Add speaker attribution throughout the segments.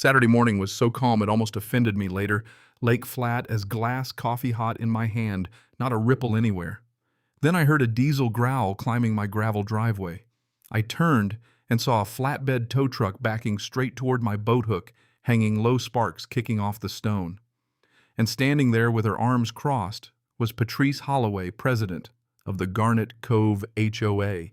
Speaker 1: Saturday morning was so calm it almost offended me later. Lake flat as glass, coffee hot in my hand, not a ripple anywhere. Then I heard a diesel growl climbing my gravel driveway. I turned and saw a flatbed tow truck backing straight toward my boat hook, hanging low sparks kicking off the stone. And standing there with her arms crossed was Patrice Holloway, president of the Garnet Cove HOA,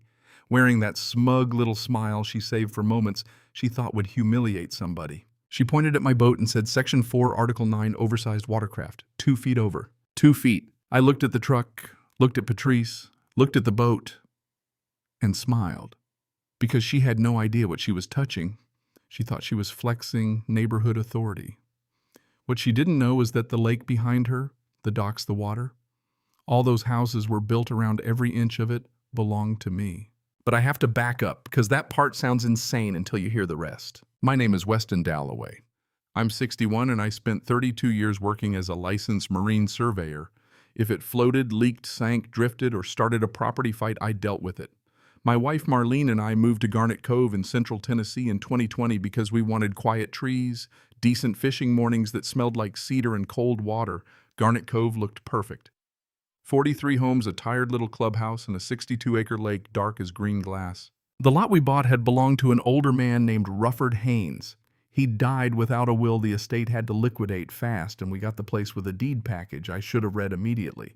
Speaker 1: wearing that smug little smile she saved for moments she thought would humiliate somebody. She pointed at my boat and said, Section 4, Article 9, oversized watercraft, 2 feet over. 2 feet. I looked at the truck, looked at Patrice, looked at the boat, and smiled. Because she had no idea what she was touching, she thought she was flexing neighborhood authority. What she didn't know was that the lake behind her, the docks, the water, all those houses were built around every inch of it belonged to me. But I have to back up, because that part sounds insane until you hear the rest. My name is Weston Dalloway. I'm 61 and I spent 32 years working as a licensed marine surveyor. If it floated, leaked, sank, drifted, or started a property fight, I dealt with it. My wife Marlene and I moved to Garnet Cove in central Tennessee in 2020 because we wanted quiet trees, decent fishing mornings that smelled like cedar and cold water. Garnet Cove looked perfect. 43 homes, a tired little clubhouse, and a 62-acre lake dark as green glass. The lot we bought had belonged to an older man named Rufford Haynes. He died without a will. The estate had to liquidate fast, and we got the place with a deed package I should have read immediately.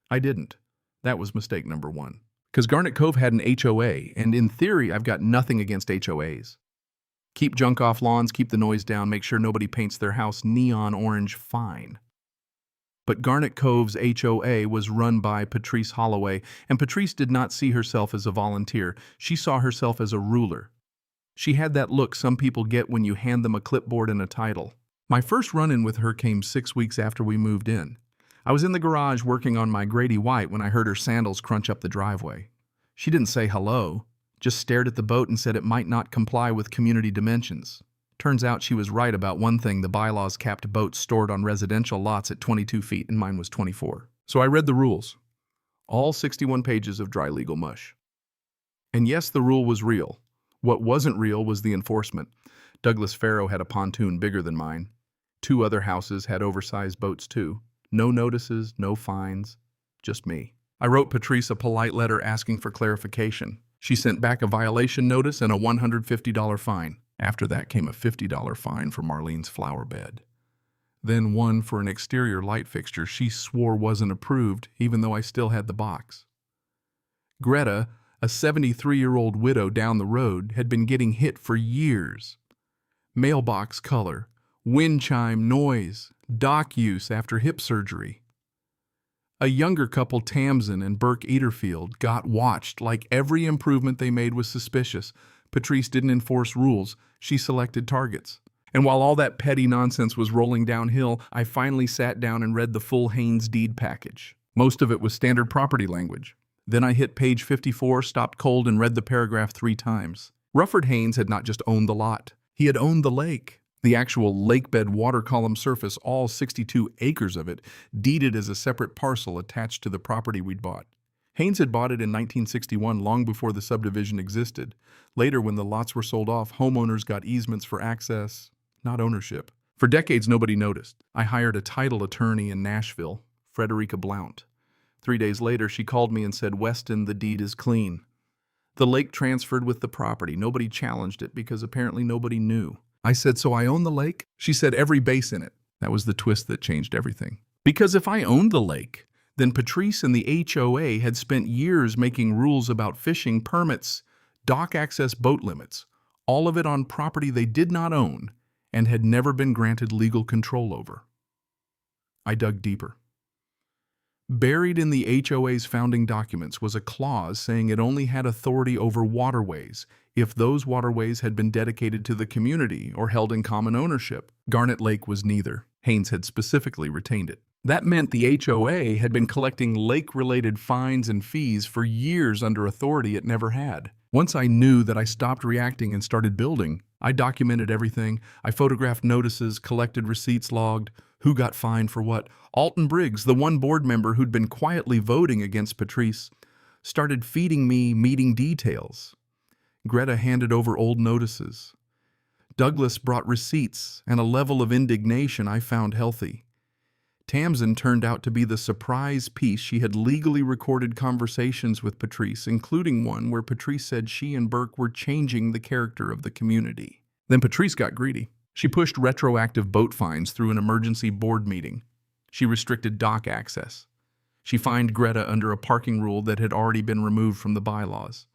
Speaker 1: I didn't. That was mistake number one. Because Garnet Cove had an HOA, and in theory, I've got nothing against HOAs. Keep junk off lawns, keep the noise down, make sure nobody paints their house neon orange, fine. But Garnet Cove's HOA was run by Patrice Holloway, and Patrice did not see herself as a volunteer. She saw herself as a ruler. She had that look some people get when you hand them a clipboard and a title. My first run-in with her came 6 weeks after we moved in. I was in the garage working on my Grady White when I heard her sandals crunch up the driveway. She didn't say hello, just stared at the boat and said it might not comply with community dimensions. Turns out she was right about one thing: the bylaws capped boats stored on residential lots at 22 feet and mine was 24. So I read the rules. All 61 pages of dry legal mush. And yes, the rule was real. What wasn't real was the enforcement. Douglas Farrow had a pontoon bigger than mine. 2 other houses had oversized boats too. No notices, no fines, just me. I wrote Patrice a polite letter asking for clarification. She sent back a violation notice and a $150 fine. After that came a $50 fine for Marlene's flower bed. Then one for an exterior light fixture she swore wasn't approved, even though I still had the box. Greta, a 73-year-old widow down the road, had been getting hit for years. Mailbox color, wind chime noise, dock use after hip surgery. A younger couple, Tamsin and Burke Eaterfield, got watched like every improvement they made was suspicious. Patrice didn't enforce rules, she selected targets. And while all that petty nonsense was rolling downhill, I finally sat down and read the full Haynes deed package. Most of it was standard property language. Then I hit page 54, stopped cold, and read the paragraph 3 times. Rufford Haynes had not just owned the lot, he had owned the lake. The actual lakebed water column surface, all 62 acres of it, deeded as a separate parcel attached to the property we'd bought. Haynes had bought it in 1961, long before the subdivision existed. Later, when the lots were sold off, homeowners got easements for access, not ownership. For decades, nobody noticed. I hired a title attorney in Nashville, Frederica Blount. 3 days later, she called me and said, Weston, the deed is clean. The lake transferred with the property. Nobody challenged it because apparently nobody knew. I said, so I own the lake? She said, every base in it. That was the twist that changed everything. Because if I owned the lake, then Patrice and the HOA had spent years making rules about fishing permits, dock access, boat limits, all of it on property they did not own and had never been granted legal control over. I dug deeper. Buried in the HOA's founding documents was a clause saying it only had authority over waterways if those waterways had been dedicated to the community or held in common ownership. Garnet Lake was neither. Haynes had specifically retained it. That meant the HOA had been collecting lake-related fines and fees for years under authority it never had. Once I knew that, I stopped reacting and started building. I documented everything. I photographed notices, collected receipts, logged who got fined for what. Alton Briggs, the one board member who'd been quietly voting against Patrice, started feeding me meeting details. Greta handed over old notices. Douglas brought receipts and a level of indignation I found healthy. Tamsin turned out to be the surprise piece. She had legally recorded conversations with Patrice, including one where Patrice said she and Burke were changing the character of the community. Then Patrice got greedy. She pushed retroactive boat fines through an emergency board meeting. She restricted dock access. She fined Greta under a parking rule that had already been removed from the bylaws.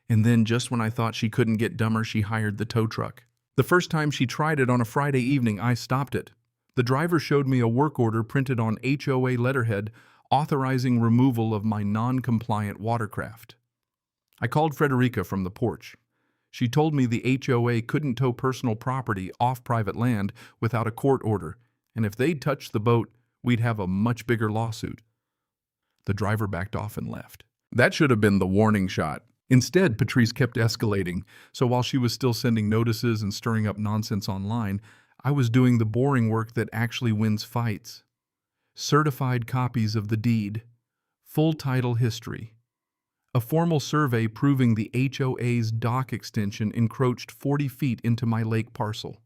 Speaker 1: And then, just when I thought she couldn't get dumber, she hired the tow truck. The first time she tried it on a Friday evening, I stopped it. The driver showed me a work order printed on HOA letterhead authorizing removal of my non-compliant watercraft. I called Frederica from the porch. She told me the HOA couldn't tow personal property off private land without a court order, and if they'd touched the boat, we'd have a much bigger lawsuit. The driver backed off and left. That should have been the warning shot. Instead, Patrice kept escalating, so while she was still sending notices and stirring up nonsense online, I was doing the boring work that actually wins fights. Certified copies of the deed, full title history, a formal survey proving the HOA's dock extension encroached 40 feet into my lake parcel,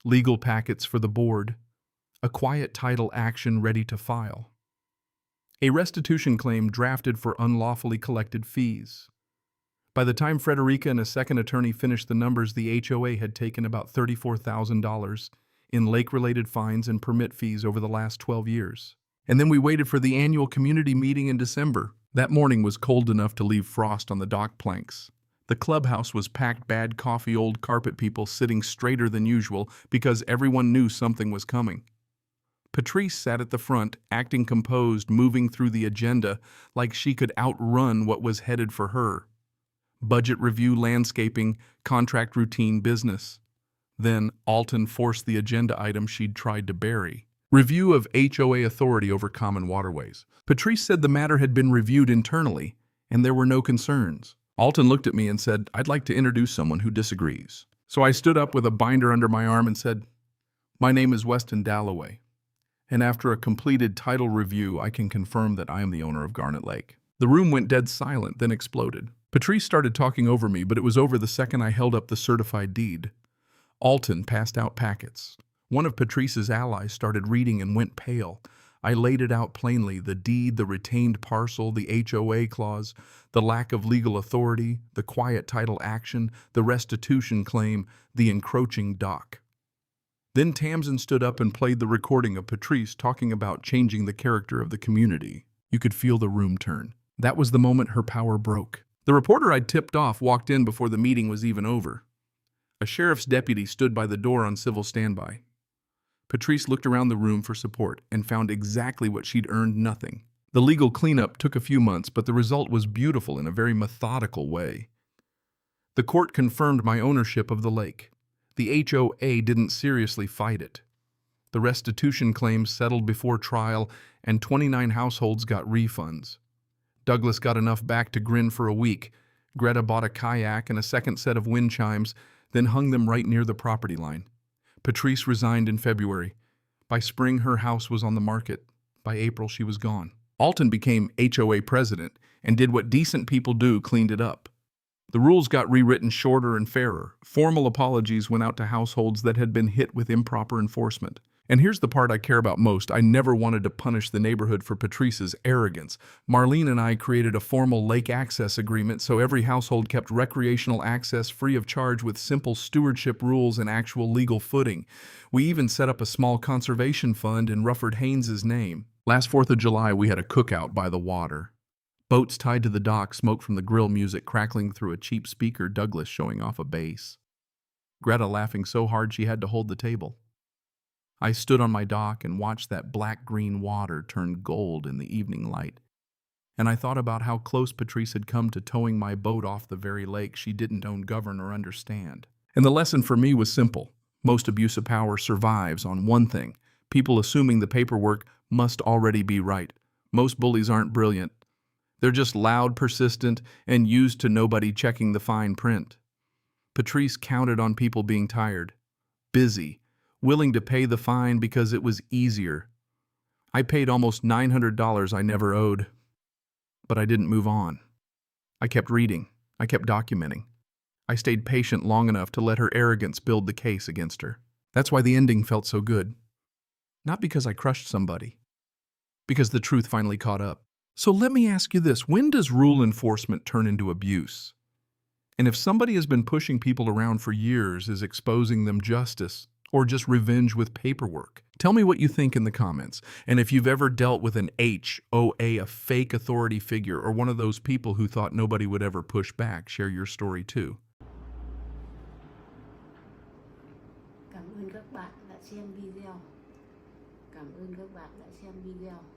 Speaker 1: legal packets for the board, a quiet title action ready to file, a restitution claim drafted for unlawfully collected fees. By the time Frederica and a second attorney finished the numbers, the HOA had taken about $34,000 in lake-related fines and permit fees over the last 12 years. And then we waited for the annual community meeting in December. That morning was cold enough to leave frost on the dock planks. The clubhouse was packed, bad coffee, old carpet people sitting straighter than usual because everyone knew something was coming. Patrice sat at the front, acting composed, moving through the agenda like she could outrun what was headed for her. Budget review, landscaping, contract routine, business. Then Alton forced the agenda item she'd tried to bury. Review of HOA authority over common waterways. Patrice said the matter had been reviewed internally, and there were no concerns. Alton looked at me and said, "I'd like to introduce someone who disagrees." So I stood up with a binder under my arm and said, "My name is Weston Dalloway, and after a completed title review, I can confirm that I am the owner of Garnet Lake." The room went dead silent, then exploded. Patrice started talking over me, but it was over the second I held up the certified deed. Alton passed out packets. One of Patrice's allies started reading and went pale. I laid it out plainly: the deed, the retained parcel, the HOA clause, the lack of legal authority, the quiet title action, the restitution claim, the encroaching dock. Then Tamsin stood up and played the recording of Patrice talking about changing the character of the community. You could feel the room turn. That was the moment her power broke. The reporter I'd tipped off walked in before the meeting was even over. A sheriff's deputy stood by the door on civil standby. Patrice looked around the room for support and found exactly what she'd earned: nothing. The legal cleanup took a few months, but the result was beautiful in a very methodical way. The court confirmed my ownership of the lake. The HOA didn't seriously fight it. The restitution claims settled before trial, and 29 households got refunds. Douglas got enough back to grin for a week. Greta bought a kayak and a second set of wind chimes, then hung them right near the property line. Patrice resigned in February. By spring, her house was on the market. By April, she was gone. Alton became HOA president and did what decent people do: cleaned it up. The rules got rewritten, shorter and fairer. Formal apologies went out to households that had been hit with improper enforcement. And here's the part I care about most: I never wanted to punish the neighborhood for Patrice's arrogance. Marlene and I created a formal lake access agreement so every household kept recreational access free of charge with simple stewardship rules and actual legal footing. We even set up a small conservation fund in Rufford Haynes's name. Last 4th of July, we had a cookout by the water. Boats tied to the dock, smoke from the grill, music crackling through a cheap speaker, Douglas showing off a bass. Greta laughing so hard she had to hold the table. I stood on my dock and watched that black-green water turn gold in the evening light. And I thought about how close Patrice had come to towing my boat off the very lake she didn't own, govern, or understand. And the lesson for me was simple. Most abuse of power survives on one thing: people assuming the paperwork must already be right. Most bullies aren't brilliant. They're just loud, persistent, and used to nobody checking the fine print. Patrice counted on people being tired, busy, willing to pay the fine because it was easier. I paid almost $900 I never owed. But I didn't move on. I kept reading. I kept documenting. I stayed patient long enough to let her arrogance build the case against her. That's why the ending felt so good. Not because I crushed somebody, because the truth finally caught up. So let me ask you this, when does rule enforcement turn into abuse? And if somebody has been pushing people around for years, is exposing them justice, or just revenge with paperwork? Tell me what you think in the comments. And if you've ever dealt with an HOA, a fake authority figure, or one of those people who thought nobody would ever push back, share your story too.
Speaker 2: Cảm ơn các bạn đã xem video. Cảm ơn các bạn đã xem video.